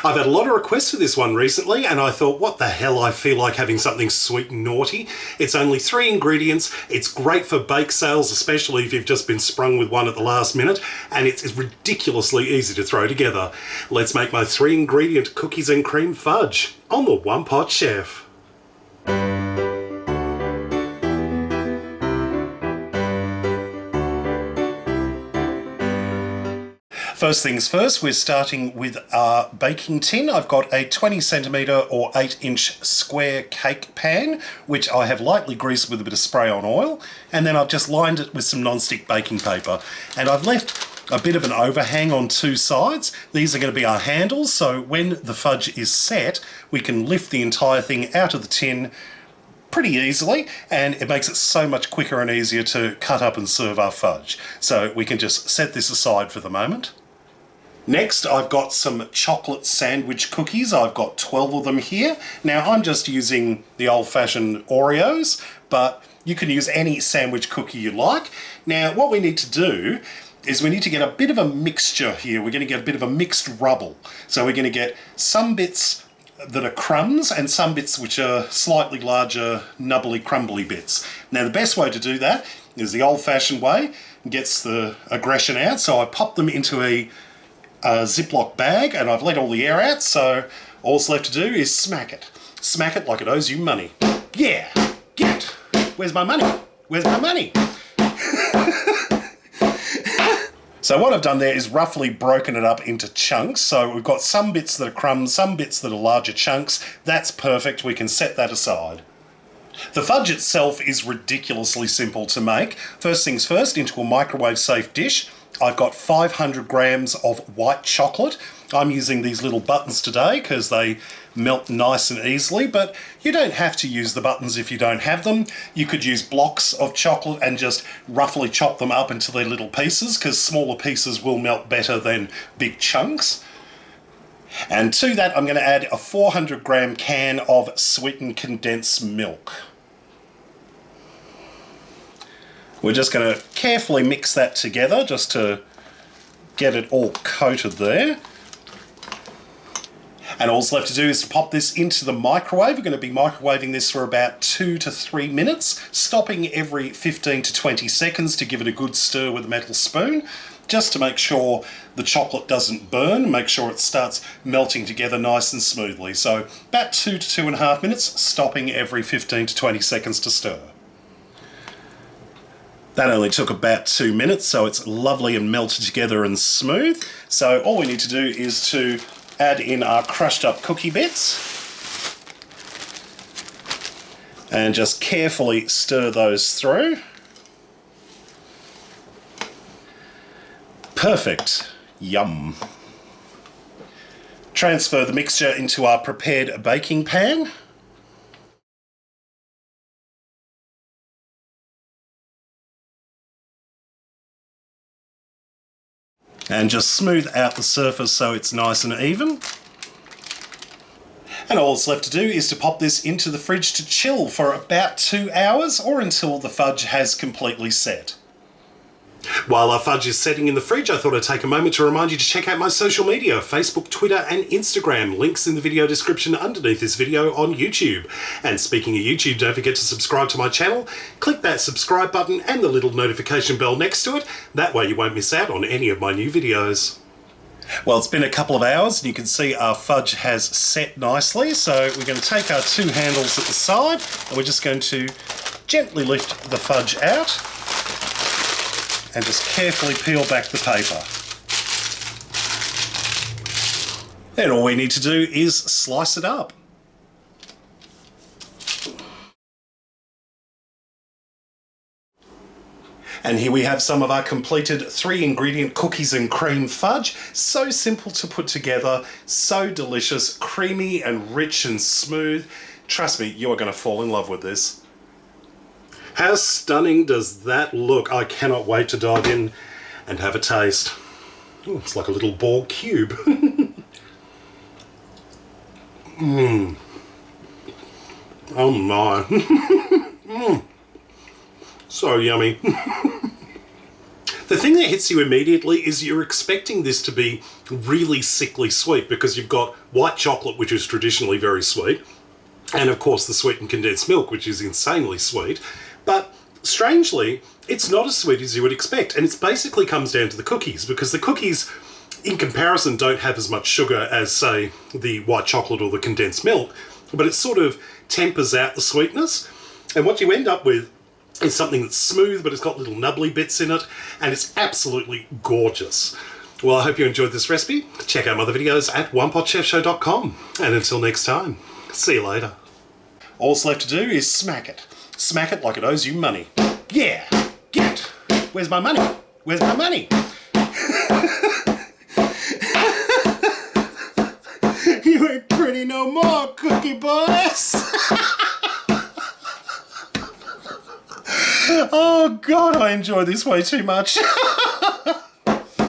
I've had a lot of requests for this one recently, and I thought, what the hell, I feel like having something sweet and naughty. It's only 3 ingredients, it's great for bake sales, especially if you've just been sprung with one at the last minute, and it's ridiculously easy to throw together. Let's make my 3 ingredient cookies and cream fudge on the One Pot Chef. First things first, we're starting with our baking tin. I've got a 20 centimetre or 8-inch square cake pan, which I have lightly greased with a bit of spray-on oil, and then I've just lined it with some non-stick baking paper. And I've left a bit of an overhang on 2 sides. These are going to be our handles, so when the fudge is set, we can lift the entire thing out of the tin pretty easily, and it makes it so much quicker and easier to cut up and serve our fudge. So we can just set this aside for the moment. Next, I've got some chocolate sandwich cookies. I've got 12 of them here. Now, I'm just using the old-fashioned Oreos, but you can use any sandwich cookie you like. Now, what we need to do is we need to get a bit of a mixture here. We're going to get a bit of a mixed rubble. So we're going to get some bits that are crumbs and some bits which are slightly larger, nubbly, crumbly bits. Now, the best way to do that is the old-fashioned way. It gets the aggression out. So I pop them into a Ziploc bag, and I've let all the air out, so all that's left to do is smack it. Smack it like it owes you money. Yeah, get it. Where's my money? Where's my money? So what I've done there is roughly broken it up into chunks. So we've got some bits that are crumbs, some bits that are larger chunks. That's perfect. We can set that aside. The fudge itself is ridiculously simple to make. First things first, into a microwave safe dish. I've got 500 grams of white chocolate. I'm using these little buttons today because they melt nice and easily, but you don't have to use the buttons if you don't have them. You could use blocks of chocolate and just roughly chop them up into their little pieces, because smaller pieces will melt better than big chunks. And to that, I'm going to add a 400 gram can of sweetened condensed milk. We're just going to carefully mix that together just to get it all coated there. And all that's left to do is to pop this into the microwave. We're going to be microwaving this for about 2 to 3 minutes, stopping every 15 to 20 seconds to give it a good stir with a metal spoon, just to make sure the chocolate doesn't burn, make sure it starts melting together nice and smoothly. So about 2 to 2.5 minutes, stopping every 15 to 20 seconds to stir. That only took about 2 minutes, so it's lovely and melted together and smooth. So all we need to do is to add in our crushed up cookie bits and just carefully stir those through. Perfect. Yum. Transfer the mixture into our prepared baking pan. And just smooth out the surface so it's nice and even. And all that's left to do is to pop this into the fridge to chill for about 2 hours, or until the fudge has completely set. While our fudge is setting in the fridge, I thought I'd take a moment to remind you to check out my social media, Facebook, Twitter and Instagram. Links in the video description underneath this video on YouTube. And speaking of YouTube, don't forget to subscribe to my channel. Click that subscribe button and the little notification bell next to it. That way you won't miss out on any of my new videos. Well, it's been a couple of hours and you can see our fudge has set nicely. So we're going to take our 2 handles at the side and we're just going to gently lift the fudge out and just carefully peel back the paper. Then all we need to do is slice it up. And here we have some of our completed 3 ingredient cookies and cream fudge. So simple to put together, so delicious, creamy and rich and smooth. Trust me, you are going to fall in love with this. How stunning does that look? I cannot wait to dive in and have a taste. Ooh, it's like a little Borg cube. Oh my. So yummy. The thing that hits you immediately is you're expecting this to be really sickly sweet because you've got white chocolate, which is traditionally very sweet, and of course the sweetened condensed milk, which is insanely sweet. But strangely, it's not as sweet as you would expect, and it basically comes down to the cookies, because the cookies, in comparison, don't have as much sugar as, say, the white chocolate or the condensed milk, but it sort of tempers out the sweetness. And what you end up with is something that's smooth, but it's got little nubbly bits in it, and it's absolutely gorgeous. Well, I hope you enjoyed this recipe. Check out my other videos at onepotchefshow.com. And until next time, see you later. All's left to do is smack it. Smack it like it owes you money. Yeah, get it. Where's my money? Where's my money? You ain't pretty no more, cookie boys. Oh God, I enjoy this way too much.